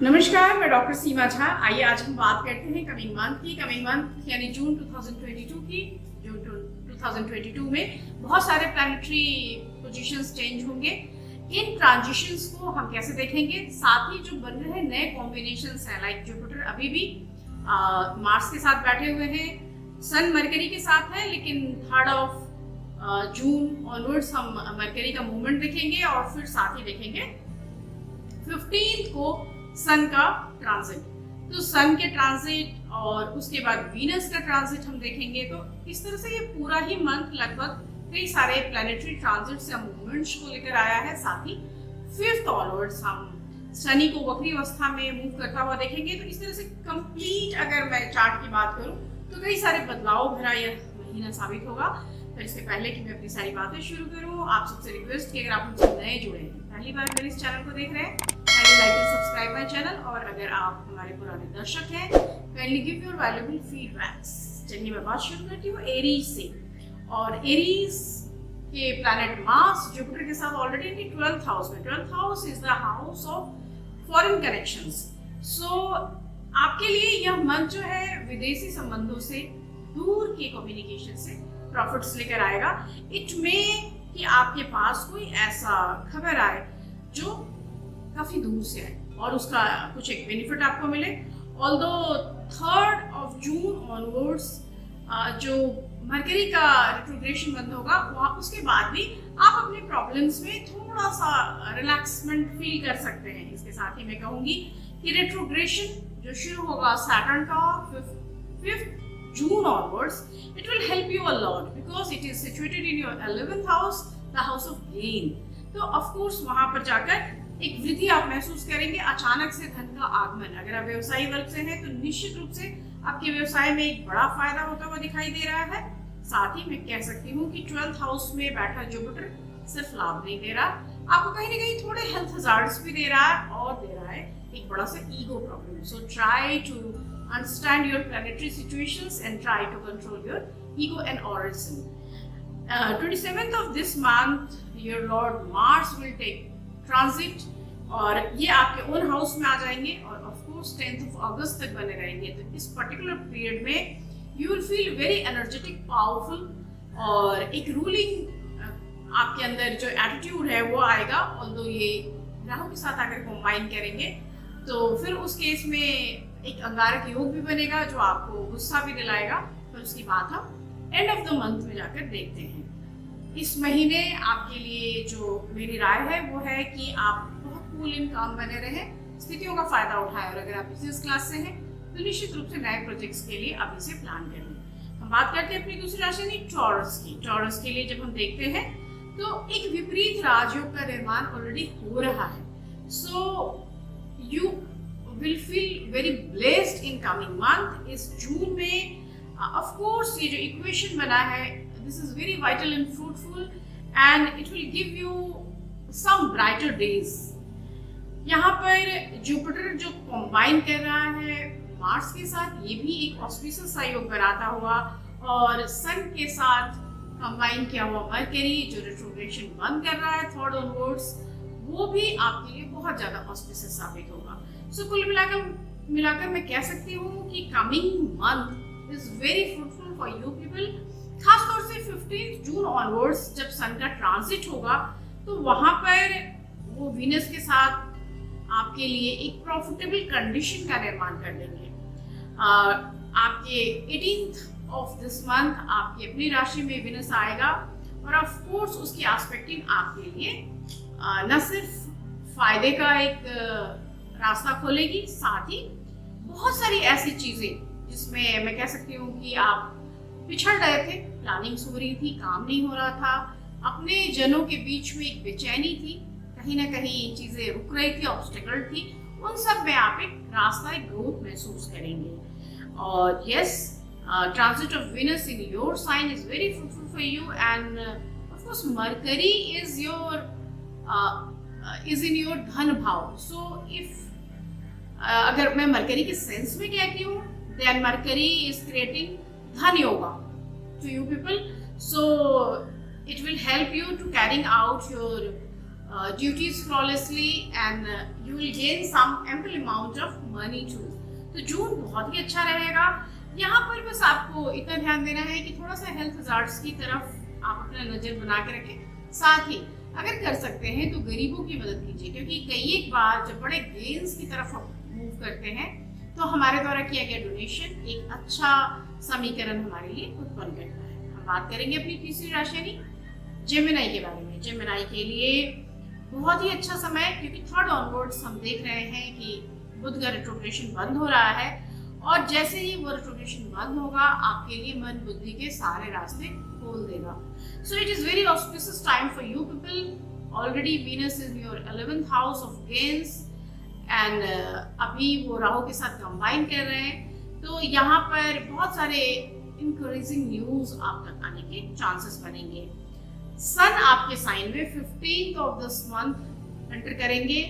नमस्कार, मैं डॉक्टर सीमा झा। आइए आज हम बात करते हैं कमिंग मंथ यानी जून 2022 की। जून 2022 में बहुत सारे प्लैनेटरी पोजीशंस चेंज होंगे। इन ट्रांजिशंस को हम कैसे देखेंगे, साथ ही जो बन रहे नए कॉम्बिनेशंस हैं, लाइक जुपिटर अभी भी मार्स के साथ बैठे हुए हैं, सन मरकरी के साथ है, लेकिन 3 जून ऑनवर्ड्स हम मरकरी का मूवमेंट देखेंगे और फिर साथ ही देखेंगे 15 को सन का ट्रांजिट। तो सन के ट्रांजिट और उसके बाद वीनस का ट्रांजिट हम देखेंगे। तो इस तरह से ये पूरा ही मंथ लगभग कई सारे प्लैनेटरी ट्रांजिट्स या मूवमेंट्स को लेकर आया है। साथ ही 5th ऑनवर्ड्स हम शनि को वक्री अवस्था में मूव करता हुआ देखेंगे। तो इस तरह से कंप्लीट अगर मैं चार्ट की बात करूं तो कई सारे बदलाव भरा यह महीना साबित होगा। तो इससे पहले कि मैं अपनी सारी बातें शुरू करूं, आप सबसे रिक्वेस्ट कि अगर आप मुझसे नए जुड़े हैं, पहली बार मेरे इस चैनल को देख रहे हैं, like and subscribe my channel. और अगर आप हमारे पुराने दर्शक हैं, kindly give your valuable feedbacks. चलिए मैं बात शुरू करती हूँ एरीज से। और एरीज के प्लैनेट मार्स जुपिटर के साथ ऑलरेडी इन 12th हाउस में। 12th house is the house of foreign connections. So आपके लिए यह मंथ जो है विदेशी संबंधों से, दूर के कम्युनिकेशन से प्रॉफिट्स लेकर आएगा। इट में कि आपके पास कोई ऐसा खबर आए जो काफी दूर से आए और उसका कुछ एक बेनिफिट आपको मिले। ऑल्दो 3 जून ऑनवर्ड्स जो मरकरी का रेट्रोग्रेशन बंद होगा, वहाँ उसके बाद भी आप अपने प्रॉब्लम्स में थोड़ा सा रिलैक्समेंट फील कर सकते हैं। इसके साथ ही मैं कहूँगी कि रेट्रोग्रेशन जो शुरू होगा सैटर्न का 5th June onwards, it will help you a lot because it is situated in your 11th house, the house of gain. तो of course वहाँ पर जाकर एक वृद्धि आप महसूस करेंगे, अचानक से धन का आगमन। अगर आप व्यवसायी वर्ग से हैं तो निश्चित रूप से आपके व्यवसाय में एक बड़ा फायदा होता हुआ दिखाई दे रहा है। साथ ही मैं कह सकती हूँ कि 12th हाउस में बैठा जुपिटर सिर्फ लाभ नहीं दे रहा, आपको कहीं ना कहीं थोड़े हेल्थ हजार्ड्स भी दे रहा है और दे रहा है एक बड़ा सा ego problem. So try to understand your planetary situations and try to control your ego and origin. 27th of this month, your Lord Mars will take transit और ये आपके ओन हाउस में आ जाएंगे और of course 10th of August तक बने रहेंगे। तो इस पर्टिकुलर पीरियड में you will feel very energetic, powerful और एक रूलिंग आपके अंदर जो एटीट्यूड है वो आएगा। ऑल्दो ये राहु के साथ आकर कंबाइन करेंगे तो फिर उस केस में एक अंगारक योग भी बनेगा जो आपको गुस्सा भी दिलाएगा। पर उसकी बात हम एंड ऑफ द मंथ में जाकर देखते हैं। इस महीने आपके लिए जो मेरी राय है वो है कि आप बहुत कूल इन काम बने रहें, स्थितियों का फायदा उठाएं। और अगर आप बिजनेस क्लास से हैं तो निश्चित रूप से नए प्रोजेक्ट्स के लिए अभी से प्लान कर लें। हम बात करते हैं अपनी दूसरी राशि यानी टॉरस की। टॉरस के लिए जब हम देखते हैं तो एक विपरीत राजयोग का निर्माण ऑलरेडी हो रहा है। So you will feel very blessed in coming month। इस जून में of course ये जो equation बना है, this is very vital and fruitful and it will give you some brighter days। यहाँ पर जुपिटर जो combine कर रहा है मार्स के साथ, ये भी एक ऑस्पिशियस योग बनाता हुआ और सन के साथ combine किया हुआ मरकरी जो रेट्रोग्रेशन बंद कर रहा है 3rd onwards, वो भी आपके लिए बहुत ज्यादा ऑस्पिशियस साबित होगा। सो कुल मिलाकर मैं कह सकती हूँ कि coming month is very fruitful for you people. खासतौर से 15 जून ऑनवर्ड्स जब सन का ट्रांजिट होगा तो वहां पर वो वीनस के साथ आपके लिए एक प्रॉफिटेबल कंडीशन का निर्माण कर देंगे। आपके 18th ऑफ दिस मंथ आपकी अपनी राशि में वीनस आएगा और ऑफ कोर्स उसकी एस्पेक्टिंग आपके लिए न सिर्फ फायदे का एक रास्ता खोलेगी, साथ ही बहुत सारी ऐसी चीजें जिसमें मैं कह सकती हूँ कि आप पिछड़ रहे थे, प्लानिंग्स हो रही थी, काम नहीं हो रहा था, अपने जनों के बीच में एक बेचैनी थी, कहीं ना कहीं चीजें रुक रही थी, ऑब्स्टेकल थी, उन सब में आप एक रास्ता, एक ग्रोथ महसूस करेंगे। और yes, transit of Venus in your sign is very fruitful for you and of course Mercury is in your dhan bhav. So if अगर मैं मरकरी के सेंस में कहती हूँ, then mercury is creating dhan yoga to you people. So it will help you to carrying out your duties flawlessly and you will gain some ample amount of money too. तो जून बहुत ही अच्छा रहेगा। यहाँ पर बस आपको इतना ध्यान देना है कि थोड़ा सा हेल्थ हजार्ड्स की तरफ आप अपना नजर बना के रखें। साथ ही अगर कर सकते हैं तो गरीबों की मदद कीजिए, क्योंकि कई एक बार जब बड़े गेन्स की तरफ मूव करते हैं तो हमारे द्वारा किया गया डोनेशन एक अच्छा समीकरण हमारे लिए उत्पन्न करता है। हम बात करेंगे अपनी तीसरी राशि यानी जेमिनी के बारे में। जेमिनी के लिए बहुत ही अच्छा समय, क्योंकि थर्ड ऑनवर्ड्स हम देख रहे हैं कि बुध का रेट्रोग्रेशन बंद हो रहा है और जैसे ही वो रेट्रोग्रेशन बंद होगा आपके लिए मन बुद्धि के सारे रास्ते खोल देगा। So it is very auspicious time for you people. Already Venus is your 11th house of gains and अभी वो राहु के साथ कंबाइन कर रहे हैं, तो यहाँ पर बहुत सारे इंकरेजिंग न्यूज आप तक आने के चांसेस बनेंगे। सन आपके साइन में 15th of this month enter करेंगे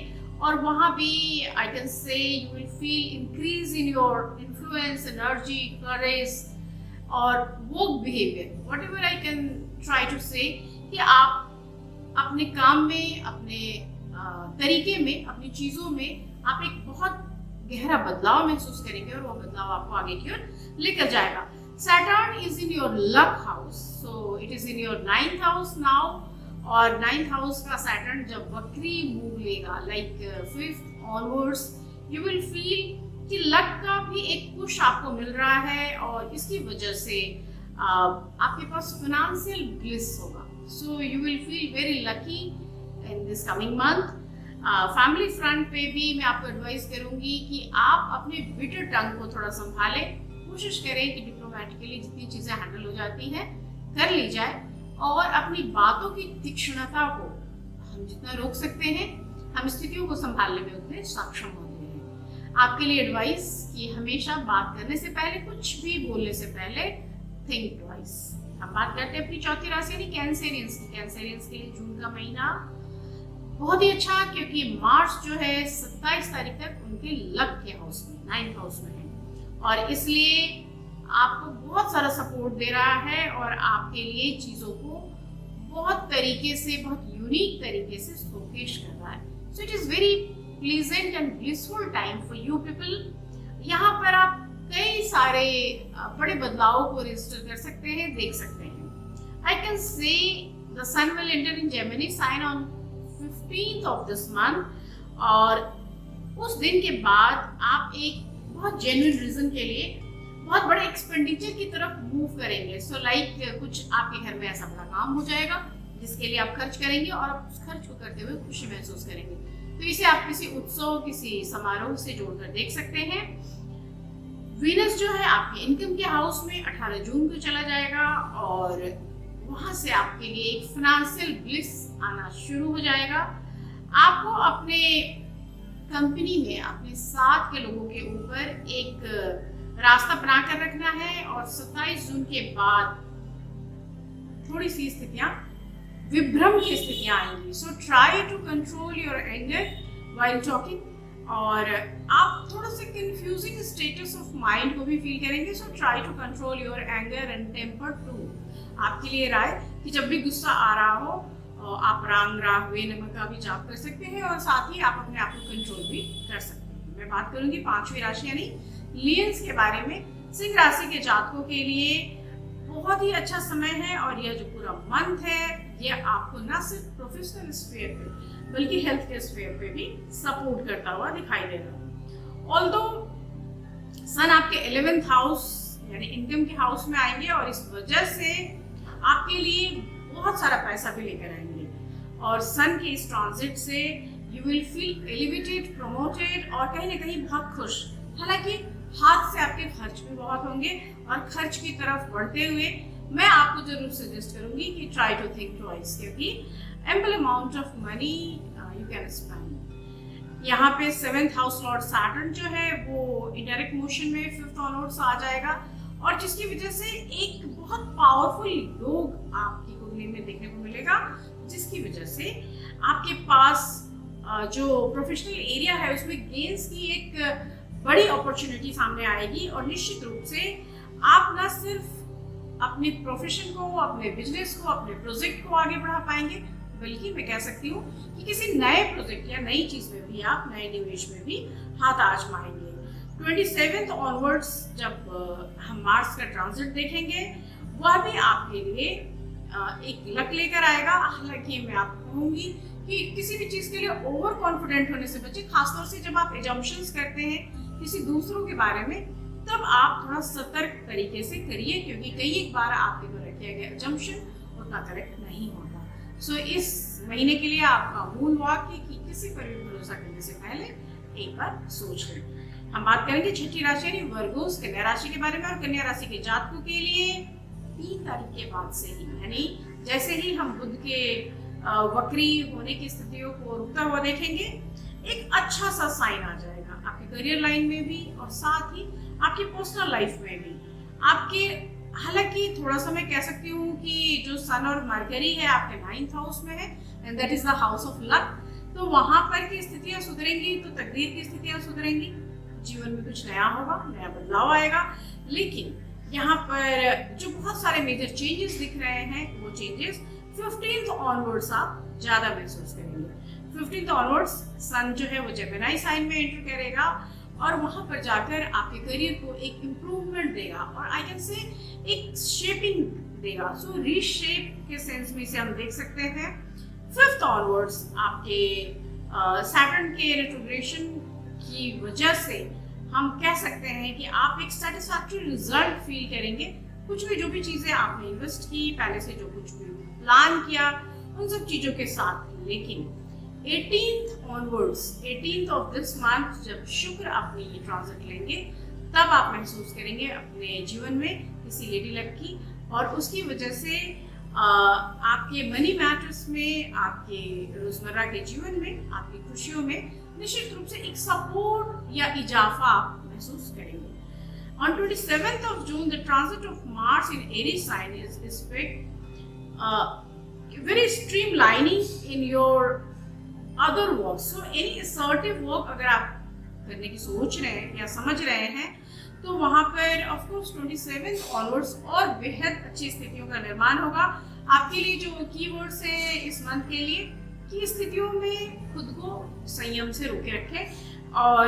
और वहाँ भी I can say you will feel increase in your influence, energy, courage और work behaviour, whatever I can try to say, कि आप अपने काम में, अपने तरीके में, अपनी चीज़ों में आप एक बहुत गहरा बदलाव महसूस करेंगे और वो बदलाव आपको आगे की ओर लेकर जाएगा। Saturn is in your luck house, so it is in your 9th house now, और 9th हाउस का सैटर्न जब वक्री मूव लेगा like 5th onwards, you will feel कि लक का भी एक पुश आपको मिल रहा है और इसकी वजह से आपके पास फाइनेंशियल ब्लिस होगा। So you will feel very lucky in this coming month. Family front पे भी मैं आपको एडवाइस करूंगी कि आप अपने बिटर टंग को थोड़ा संभालें। कोशिश करें कि डिप्लोमेटिकली जितनी चीज़ें हैंडल हो जाती हैं कर ली जाए और अपनी बातों की तीक्ष्णता को हम जितना रोक सकते हैं हम स्थितियों को संभालने में उतने सक्षम होते हैं। आपके लिए एडवाइस कि हमेशा बात करने से पहले, कुछ भी बोलने से पहले थिंक ट्वाइस। हम बात करते हैं अपनी चौथी राशि यानी कैंसेरियंस की। कैंसेरियंस के लिए जून का महीना बहुत ही अच्छा, क्योंकि मार्च जो है 27 तारीख तक उनके लक के हाउस में 9th हाउस में है और इसलिए आपको बहुत सारा सपोर्ट दे रहा है और आपके लिए चीज़ों को बहुत तरीके से, बहुत यूनिक तरीके से शोकेश कर रहा है। सो it is very pleasant and blissful time for you people. यहाँ पर आप कई सारे बड़े बदलावों को रजिस्टर कर सकते हैं, देख सकते हैं। I can say the sun will enter in Gemini sign on 15th of this month और उस दिन के बाद आप एक बहुत जेन्युइन रीजन के लिए बहुत बड़े एक्सपेंडिचर की तरफ मूव करेंगे। सो लाइक कुछ आपके घर में ऐसा बड़ा काम हो जाएगा जिसके लिए आप खर्च करेंगे और आप उस खर्च को करते हुए खुशी महसूस करेंगे। तो इसे आप किसी उत्सव, किसी समारोह से जोड़कर देख सकते हैं। वीनस जो है आपके इनकम के हाउस में 18 जून को चला जाएगा और वहां से आपके लिए एक फाइनेंशियल ब्लिस आना शुरू हो जाएगा। आपको अपने कंपनी में अपने साथ के लोगों के ऊपर एक रास्ता बनाकर रखना है और 27 जून के बाद थोड़ी सी स्थितियां, विभ्रम की स्थितियां आएंगी। So try to control your anger while talking और आप थोड़ा सा कंफ्यूजिंग स्टेटस ऑफ माइंड को भी फील करेंगे। So try to control your anger and temper too. आपके लिए राय कि जब भी गुस्सा आ रहा हो आप रांग राहवे नमक का भी जाप कर सकते हैं और साथ ही आप अपने आप को कंट्रोल भी कर सकते हैं। मैं बात करूंगी 5वीं राशि यानी लियंस के बारे में। सिंह राशि के जातकों के लिए बहुत ही अच्छा समय है और यह जो पूरा मंथ है यह आपको न सिर्फ प्रोफेशनल स्फीयर पे बल्कि हेल्थ केयर स्फीयर पे भी सपोर्ट करता हुआ दिखाई दे रहा है। ऑल्दो सन आपके 11th हाउस यानी इनकम के हाउस में आएंगे और इस वजह से आपके लिए बहुत सारा पैसा भी लेकर आएंगे और सन के इस ट्रांजिट से you will feel elevated, promoted और कहीं ना कहीं बहुत खुश। हालांकि हाथ से आपके खर्च भी बहुत होंगे और खर्च की तरफ बढ़ते हुए मैं आपको जरूर सजेस्ट करूंगी कि ट्राई टू थिंक ट्वाइस, क्योंकि ample amount of money you can spend. यहाँ पे 7th हाउस लॉर्ड सैटर्न जो है वो इनडायरेक्ट मोशन में 5th ऑनवर्ड्स आ जाएगा और जिसकी वजह से एक बहुत पावरफुल योग आपकी कुंडली में देखने को मिलेगा, जिसकी वजह से आपके पास जो प्रोफेशनल एरिया है उसमें गेन्स की एक बड़ी अपॉर्चुनिटी सामने आएगी और निश्चित रूप से आप न सिर्फ अपने प्रोफेशन को, अपने बिजनेस को, अपने प्रोजेक्ट को आगे बढ़ा पाएंगे बल्कि मैं कह सकती हूँ कि किसी नए प्रोजेक्ट या नई चीज में भी आप नए निवेश में भी हाथ आजमाएंगे। 27 ऑनवर्ड्स जब हम मार्स का ट्रांजिट देखेंगे, वह भी आपके लिए एक लक लेकर आएगा। हालांकि मैं आपको कहूंगी कि किसी भी चीज के लिए ओवर कॉन्फिडेंट होने से बचे, खासतौर से जब आप एजम्पशंस करते हैं किसी दूसरों के बारे में, तब आप थोड़ा सतर्क तरीके से करिए, क्योंकि कई एक बार आपके द्वारा किया गया एजम्पशन उतना करेक्ट नहीं होता। सो इस महीने के लिए आपका मूल वाक्य कि किसी पर भी भरोसा करने से पहले एक बार सोच लें। हम बात करेंगे छठी राशि यानी वर्गोस कन्या राशि के बारे में, और कन्या राशि के जातकों के लिए 3 तारीख के बाद से ही, यानी जैसे ही हम बुध के वक्री होने की स्थितियों को रुकता हुआ देखेंगे, एक अच्छा सा साइन आ जाएगा आपके करियर लाइन में भी और साथ ही आपकी पर्सनल लाइफ में भी। आपके हालांकि थोड़ा सा मैं कह सकती हूँ कि जो सन और मरकरी है आपके 9th हाउस में है, and that is the house of luck, तो वहां पर की स्थितियां सुधरेंगी तो तकदीर की स्थितियां सुधरेंगी, जीवन में कुछ नया होगा, नया बदलाव आएगा। लेकिन यहाँ पर जो बहुत सारे मेजर चेंजेस दिख रहे हैं, वो चेंजेस 15th ऑनवर्ड्स आप ज्यादा महसूस करेंगे। 15th ऑनवर्ड्स सन जो है वो जेमिनी साइन में एंटर करेगा और वहां पर जाकर आपके करियर को एक इम्प्रूवमेंट देगा और आई कैन से एक शेपिंग देगा। सो रीशेप के सेंस में इसे हम देख सकते हैं। 5th ऑनवर्ड्स आपके सैटर्न के रेट्रोग्रेशन की वजह से हम कह सकते हैं कि आप एक सेटिस्फैक्टरी रिजल्ट फील करेंगे। कुछ भी जो भी चीजें आपने इन्वेस्ट की, पहले से जो कुछ भी प्लान किया, उन सब चीजों के साथ। लेकिन 18th onwards, 18th of this month जब शुक्र अपनी ट्रांजिट लेंगे, तब आप महसूस करेंगे अपने जीवन में किसी लेडी लक की, और उसकी वजह से आपके मनी मैटर्स में, आपके रोजमर्रा के जीवन में, आपकी खुशियों में निश्चित रूप से एक सपोर्ट या इजाफा आप महसूस करेंगे। On 27th of June, the transit of Mars in Aries sign is very streamlining in your other work. So any assertive work अगर आप करने की सोच रहे हैं या समझ रहे हैं, तो वहां पर ऑफ कोर्स 27th ऑनवर्ड्स और बेहद अच्छी स्थितियों का निर्माण होगा। आपके लिए जो कीवर्ड्स हैं इस मंथ के लिए, कि स्थितियों में खुद को संयम से रोके रखें और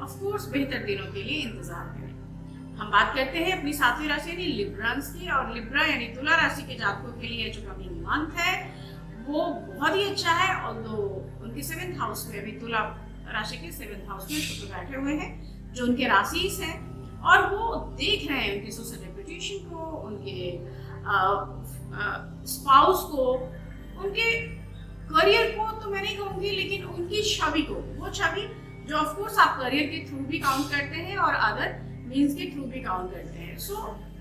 ऑफ कोर्स बेहतर दिनों के लिए इंतजार करें। हम बात करते हैं अपनी 7वीं राशि यानी लिब्रांस की, और लिब्रा यानी तुला राशि के जातकों के लिए जो कमिंग मंथ है वो बहुत ही अच्छा है। ऑल्दो उनके 7th हाउस में, अभी तुला राशि के 7th हाउस में शुक्र बैठे हुए हैं जो उनके राशिस हैं, और वो देख रहे हैं उनकी सोशल रेपुटेशन को, उनके स्पाउस को, उनके करियर को तो मैं नहीं कहूंगी, लेकिन उनकी छवि को, वो छवि जो ऑफ कोर्स आप करियर के थ्रू भी काउंट करते हैं और अदर मींस के थ्रू भी काउंट करते हैं। So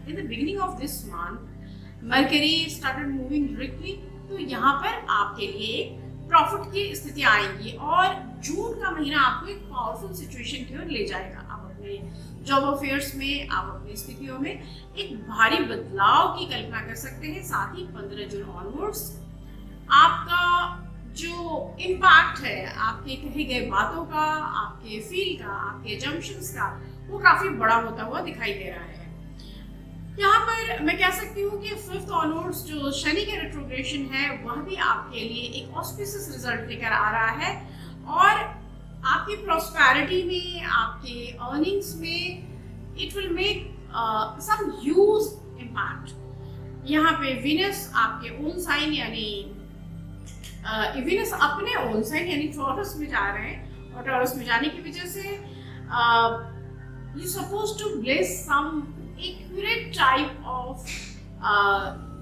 in the beginning of this month Mercury started moving directly, तो यहाँ पर आपके लिए एक प्रॉफिट की स्थिति आएंगी और जून का महीना आपको एक पावरफुल सिचुएशन की ओर ले जाएगा। आप अपने जॉब अफेयर्स में, आप अपनी स्थितियों में एक भारी बदलाव की कल्पना कर सकते हैं। साथ ही 15 जून ऑनवर्ड्स आपका जो इम्पैक्ट है आपके कहे गए बातों का, आपके फील का, आपके जंक्शंस का, वो काफी बड़ा होता हुआ दिखाई दे रहा है। यहाँ पर मैं कह सकती हूँ कि 5th ऑनवर्ड्स जो शनि के रेट्रोग्रेशन है, वह भी आपके लिए एक ऑस्पिशियस रिजल्ट लेकर आ रहा है और आपकी प्रॉस्पेरिटी में, आपके अर्निंग्स में it will make some huge impact. यहाँ पे विनस आपके ओन साइन यानी विनस अपने ओन साइन यानी टॉरस में जा रहे हैं, और टॉरस में जाने की वजह से you suppose to bless some accurate type of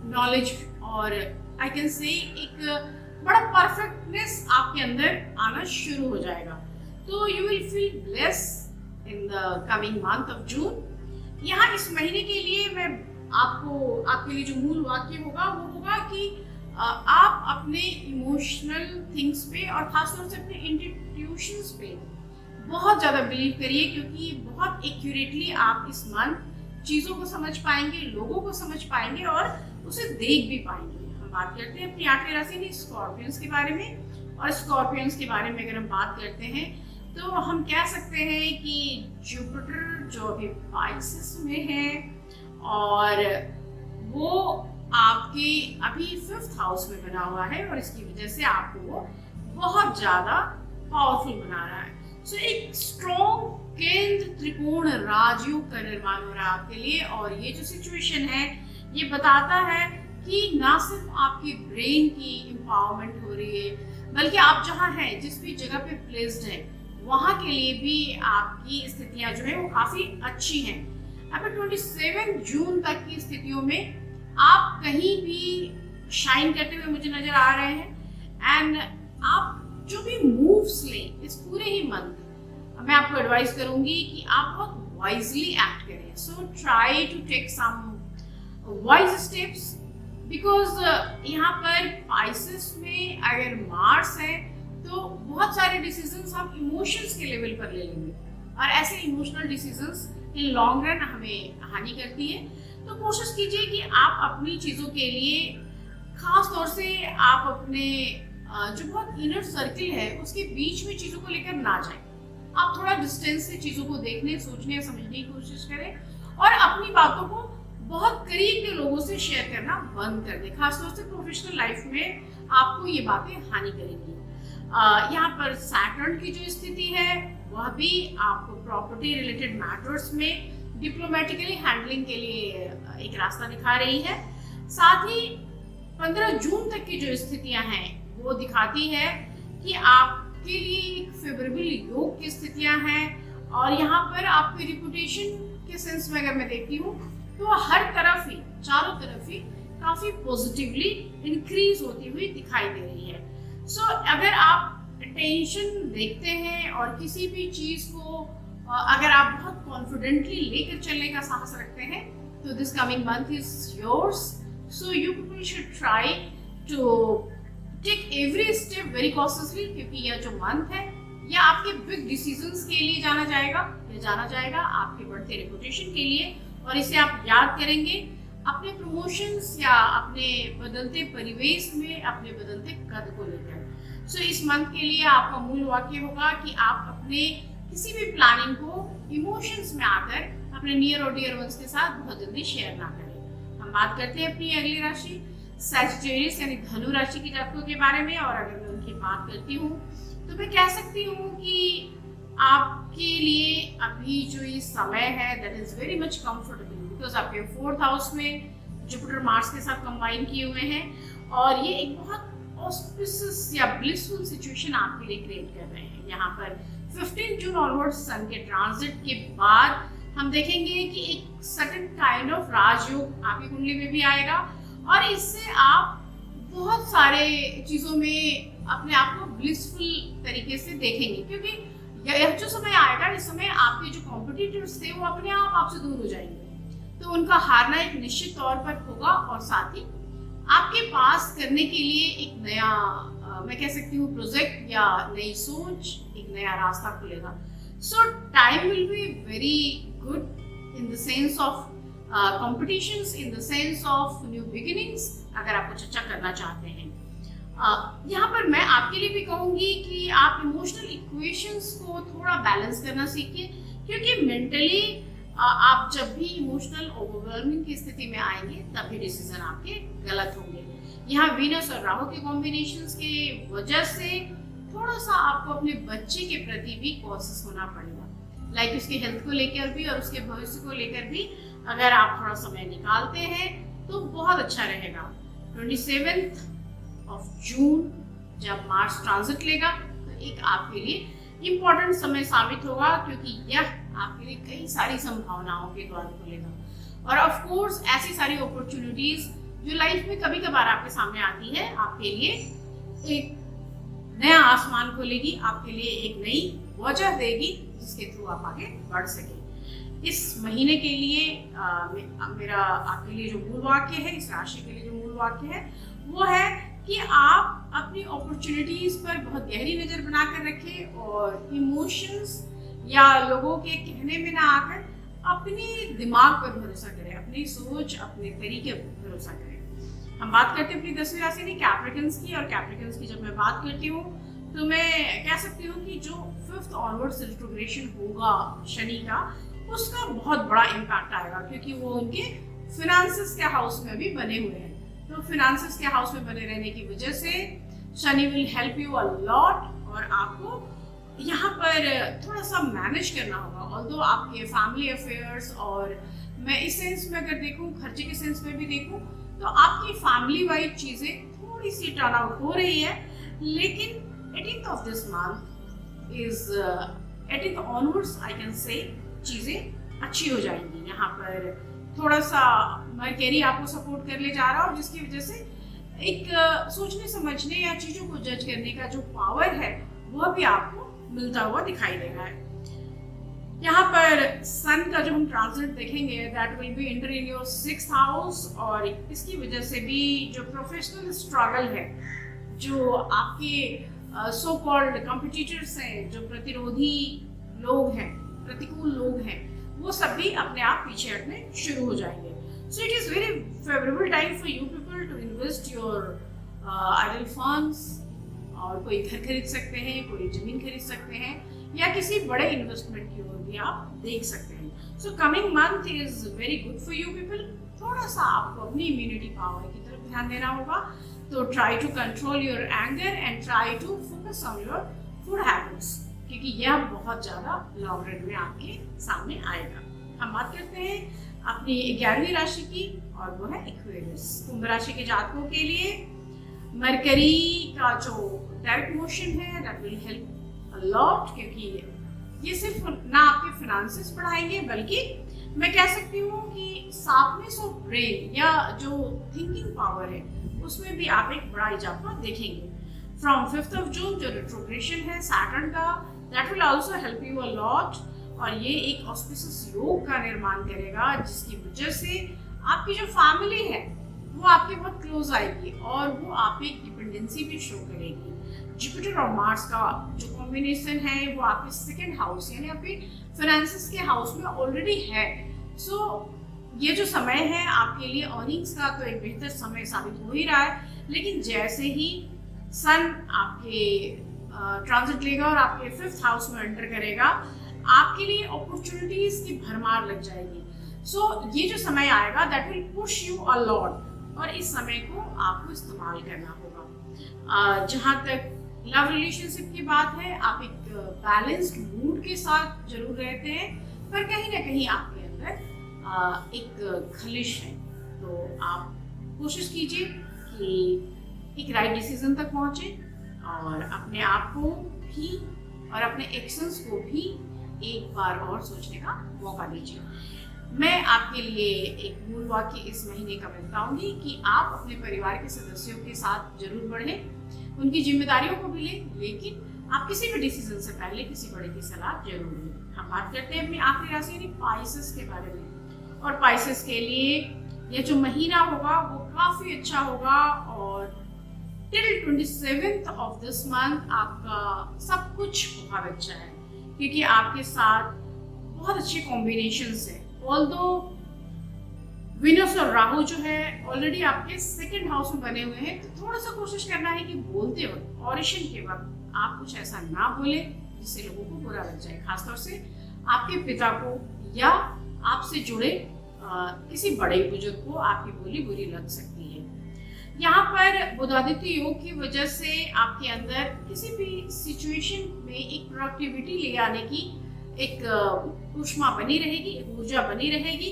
knowledge, और आई कैन से एक बड़ा परफेक्टनेस आपके अंदर आना शुरू हो जाएगा। तो you will feel bless in the coming month of June. यहाँ इस महीने के लिए मैं आपके लिए जो मूल वाक्य होगा वो होगा कि आप अपने इमोशनल थिंग्स पे और खासतौर से अपने इंट्यूशंस पे बहुत ज़्यादा बिलीव करिए, क्योंकि बहुत एक्यूरेटली आप इस मंथ चीज़ों को समझ पाएंगे, लोगों को समझ पाएंगे और उसे देख भी पाएंगे। हम बात करते हैं अपनी 8वीं राशि यानी स्कॉर्पियंस के बारे में, और स्कॉर्पियंस के बारे में अगर हम बात करते हैं तो हम कह सकते हैं कि जुपिटर जो अभी पाइसेस में है, और वो आपके अभी 5th हाउस में बना हुआ है और इसकी वजह से आपको वो बहुत ज्यादा पावरफुल बना रहा है। सो एक स्ट्रॉन्ग केंद्र त्रिकोण राजयोग का निर्माण हो रहा है आपके लिए। और ये जो सिचुएशन है ये बताता है कि ना सिर्फ आपके ब्रेन की एम्पावरमेंट हो रही है, बल्कि आप जहाँ हैं, जिस भी जगह पे प्लेस्ड है, वहाँ के लिए भी आपकी स्थितियाँ जो है वो काफी अच्छी हैं। अब 27 जून तक की स्थितियों में आप कहीं भी शाइन करते हुए मुझे नजर आ रहे हैं। एंड आप जो भी मूव्स लें इस पूरे ही मंथ, मैं आपको एडवाइस करूंगी कि आप बहुत वाइजली एक्ट करें। So try to take some wise steps, because यहाँ पर पाइसेस में अगर मार्स है तो बहुत सारे डिसीजंस हम इमोशंस के लेवल पर ले लेंगे और ऐसे emotional decisions in long run हमें हानि करती है। तो कोशिश कीजिए कि आप अपनी चीज़ों के लिए, खास तौर से आप अपने जो बहुत इनर सर्किल है उसके बीच में चीज़ों को लेकर ना जाएं। आप थोड़ा डिस्टेंस से चीज़ों को देखने, सोचने, समझने की कोशिश करें और अपनी बातों को बहुत करीब के लोगों से शेयर करना बंद कर दें। खासतौर से प्रोफेशनल लाइफ में आपको ये बातें हानि करेंगी। यहाँ पर सैटर्न की जो स्थिति है वह भी आपको प्रॉपर्टी रिलेटेड मैटर्स में डिप्लोमेटिकली हैंडलिंग के लिए एक रास्ता दिखा रही है। साथ ही 15 जून तक की जो स्थितियां हैं वो दिखाती है कि आपके लिए एक फेवरेबल योग की स्थितियां हैं। और यहाँ पर आपकी रिपुटेशन के सेंस में अगर मैं देखती हूँ तो हर तरफ ही, चारों तरफ ही काफी पॉजिटिवली इंक्रीज होती हुई दिखाई दे रही है। सो अगर आप टेंशन देखते हैं और किसी भी चीज को अगर आप बहुत कॉन्फिडेंटली लेकर चलने का साहस रखते हैं तो this coming month is yours. So you people should try to take every step very cautiously, क्योंकि यह जो मंथ है यह आपके बिग डिसीजंस के लिए जाना जाएगा आपके बढ़ते रेपुटेशन के लिए। और इसे आप याद करेंगे अपने प्रमोशंस या अपने बदलते परिवेश में अपने बदलते कद को लेकर। सो इस मंथ के लिए आपका मूल वाक्य होगा कि आप अपने किसी भी प्लानिंग को इमोशंस में आकर अपने नियर और डियर वंस के साथ बहुत जल्दी शेयर ना करें। हम बात करते हैं अपनी अगली राशि सैजिटेरियस यानी धनु राशि के जातकों के बारे में। और अगर मैं उनकी बात करती हूँ तो मैं कह सकती हूँ कि आपके लिए अभी जो ये समय है that is very much comfortable, because आपके 4th हाउस में जुपिटर मार्स के साथ कंबाइन किए हुए हैं और ये एक बहुत ऑस्पिशियस या ब्लिसफुल सिचुएशन आपके लिए क्रिएट कर रहे हैं। यहाँ पर 15 जून ऑनवर्ड्स सन के ट्रांजिट के बाद हम देखेंगे कि एक सर्टेन काइंड ऑफ राजयोग आपकी कुंडली में भी आएगा और इससे आप बहुत सारे चीजों में अपने आप को ब्लिसफुल तरीके से देखेंगे, क्योंकि यह जो समय आएगा इस समय आपके जो कॉम्पिटिटर्स थे वो अपने आप आपसे दूर हो जाएंगे, तो उनका हारना एक निश्चित तौर पर होगा। और साथ ही आपके पास करने के लिए एक नया मैं कह सकती हूँ प्रोजेक्ट या नई सोच, एक नया रास्ता खुलेगा। सो time will be very good in the sense of competitions, in the sense of new beginnings, अगर आप कुछ अच्छा करना चाहते हैं। यहाँ पर मैं आपके लिए भी कहूँगी कि आप इमोशनल इक्वेशंस को थोड़ा बैलेंस करना सीखिए, क्योंकि मेंटली आप जब भी इमोशनल ओवरवेलमिंग की स्थिति में आएंगे तभी डिसीजन आपके गलत होंगे। यहाँ वीनस और राहु के कॉम्बिनेशंस के वजह से थोड़ा सा आपको अपने बच्चे के प्रति भी कॉशियस होना पड़ेगा, लाइक उसके हेल्थ को लेकर भी और उसके भविष्य को लेकर भी अगर आप थोड़ा समय निकालते हैं तो बहुत अच्छा रहेगा। 27 जून जब मार्स ट्रांजिट लेगा तो एक आपके लिए इम्पोर्टेंट समय साबित होगा, क्योंकि यह आपके लिए कई सारी संभावनाओं के द्वार खोलेगा। और ऑफ कोर्स ऐसी सारी अपॉर्चुनिटीज जो लाइफ में कभी कभार आपके सामने आती है, आपके लिए एक नया आसमान खोलेगी, आपके लिए एक नई वजह देगी जिसके थ्रू आप आगे बढ़ सके। इस महीने के लिए मेरा आपके लिए जो मूल वाक्य है, इस राशि के लिए जो मूल वाक्य है वो है कि आप अपनी अपॉर्चुनिटीज पर बहुत गहरी नजर बनाकर रखें और इमोशंस या लोगों के कहने में ना आकर अपनी दिमाग पर भरोसा करें, अपनी सोच, अपने तरीके पर भरोसा करें। हम बात करते हैं अपनी 10वीं राशि यानी कैप्रिकन्स की, और कैप्रिकन्स की जब मैं बात करती हूँ तो मैं कह सकती हूँ कि जो 5th ऑनवर्ड्स रिट्रोग्रेशन होगा शनि का, उसका बहुत बड़ा इम्पैक्ट आएगा, क्योंकि वो उनके फिनेंसेस के हाउस में भी बने हुए हैं। तो फिनांसेस के हाउस में बने रहने की वजह से Shani will help you a lot, और आपको यहाँ पर थोड़ा सा मैनेज करना होगा। ऑल्दो आपके फैमिली अफेयर्स, और मैं इस सेंस में अगर देखूँ, खर्चे के सेंस में भी देखूँ, तो आपकी फैमिली वाइज चीज़ें थोड़ी सी टर्न आउट हो रही है, लेकिन 18th of this month is 18th onwards I can से चीज़ें अच्छी हो जाएंगी। यहाँ पर थोड़ा सा मरकरी आपको सपोर्ट कर ले जा रहा है, और जिसकी वजह से एक सोचने समझने या चीज़ों को जज करने का जो पावर है वह भी आपको मिलता हुआ दिखाई दे रहा है। यहाँ पर सन का जो हम ट्रांजिट देखेंगे, that will be enter in your 6th house, और इसकी वजह से भी जो प्रोफेशनल स्ट्रगल है, जो आपके सो कॉल्ड कॉम्पिटिटर्स हैं, जो प्रतिरोधी लोग हैं, प्रतिकूल लोग हैं, वो सब भी अपने आप पीछे हटने शुरू हो जाएंगे। So it is very favourable time for you people to invest your idle funds, और कोई घर खरीद सकते हैं, कोई जमीन खरीद सकते हैं, या किसी बड़े इन्वेस्टमेंट की ओर भी आप देख सकते हैं। So coming month is very good for you people. थोड़ा सा आपको अपनी इम्यूनिटी पावर की तरफ ध्यान देना होगा, तो try to control your anger and try to focus on your food habits, क्योंकि यह बहुत ज़्यादा लॉन्ग रन में आपके सामने आएगा। हम बात करते हैं अपनी 11वीं राशि की, और वो है एक्वेरियस। कुंभ राशि के जातकों के लिए मरकरी का जो डायरेक्ट मोशन है, that will help a lot, क्योंकि ये सिर्फ ना आपके फिनांसेस बढ़ाएंगे, बल्कि मैं कह सकती हूँ कि शार्पनेस ऑफ ब्रेन या जो थिंकिंग पावर है उसमें भी आप एक बड़ा इजाफा देखेंगे। फ्रॉम 5th ऑफ जून जो रेट्रोग्रेशन है सैटर्न का, that will also help you a lot, और ये एक ऑस्पिशियस योग का निर्माण करेगा, जिसकी वजह से आपकी जो फैमिली है वो आपके बहुत क्लोज आएगी, और वो आप एक डिपेंडेंसी भी शो करेगी। जुपिटर और मार्स का जो कॉम्बिनेशन है वो आपके 2nd हाउस यानी आपके फाइनेंसेस के हाउस में ऑलरेडी है। सो ये जो समय है आपके लिए अर्निंग्स का तो एक बेहतर समय साबित हो ही रहा है, लेकिन जैसे ही सन आपके ट्रांजिट लेगा और आपके 5th हाउस में एंटर करेगा, आपके लिए अपॉर्चुनिटीज की भरमार लग जाएगी। सो ये जो समय आएगा that will push you a lot, और इस समय को आपको इस्तेमाल करना होगा। जहाँ तक लव रिलेशनशिप की बात है, आप एक बैलेंस्ड मूड के साथ जरूर रहते हैं, पर कहीं ना कहीं आपके अंदर एक खलिश है, तो आप कोशिश कीजिए कि एक राइट डिसीजन तक पहुँचे, और अपने आप को भी और अपने एक्शंस को भी एक बार और सोचने का मौका दीजिए। मैं आपके लिए एक मूल वाक्य इस महीने का बताऊंगी कि आप अपने परिवार के सदस्यों के साथ जरूर बढ़ें, उनकी जिम्मेदारियों को भी लें, लेकिन आप किसी भी डिसीजन से पहले किसी बड़े की सलाह जरूर लें। हम बात करते हैं अपनी आखिरी राशि यानी पाइसेस के बारे में, और पाइसेस के लिए यह जो महीना होगा वो काफी अच्छा होगा, और till 27th of this month आपका सब कुछ बहुत अच्छा है, क्योंकि आपके साथ बहुत अच्छे कॉम्बिनेशंस हैं। ऑल्दो विनस और राहु जो है ऑलरेडी आपके 2nd हाउस में बने हुए हैं, तो थोड़ा सा कोशिश करना है कि बोलते वक्त, ऑडिशन के वक्त आप कुछ ऐसा ना बोले जिससे लोगों को बुरा लग जाए, खासतौर से आपके पिता को या आपसे जुड़े किसी बड़े बुजुर्ग को आपकी बोली बुरी लग सकती है। यहाँ पर बुधादित्य योग की वजह से आपके अंदर किसी भी सिचुएशन में एक प्रोडक्टिविटी ले आने की एक ऊष्मा बनी रहेगी, एक ऊर्जा बनी रहेगी,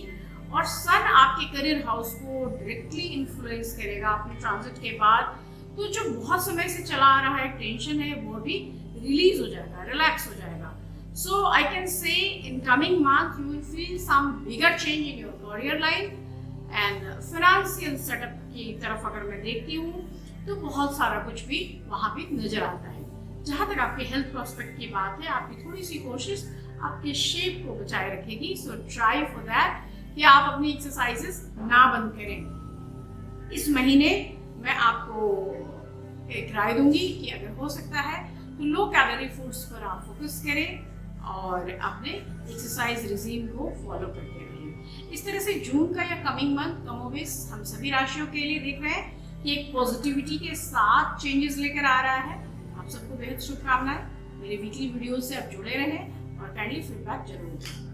और सन आपके करियर हाउस को डायरेक्टली इन्फ्लुएंस करेगा अपने ट्रांजिट के बाद। तो जो बहुत समय से चला आ रहा है टेंशन है वो भी रिलीज हो जाएगा, रिलैक्स हो जाएगा। सो I can say in coming month you will feel some bigger change in your career life and financial setup की तरफ अगर मैं देखती हूँ तो बहुत सारा कुछ भी वहाँ पे नजर आता है। जहाँ तक आपके हेल्थ प्रोस्पेक्ट की बात है, आपकी थोड़ी सी कोशिश आपके शेप को बचाए रखेगी। सो ट्राई फॉर दैट कि आप अपनी एक्सरसाइजेस ना बंद करें। इस महीने मैं आपको एक राय दूंगी कि अगर हो सकता है तो लो कैलोरी फूड्स पर आप फोकस करें और अपने एक्सरसाइज रिजीम को फॉलो करते रहें। इस तरह से जून का या कमिंग मंथ कमोबेश हम सभी राशियों के लिए देख रहे हैं कि एक पॉजिटिविटी के साथ चेंजेस लेकर आ रहा है। आप सबको बेहद शुभकामनाएं। मेरे वीकली वीडियो से आप जुड़े रहें और काइंडली फीडबैक जरूर दें।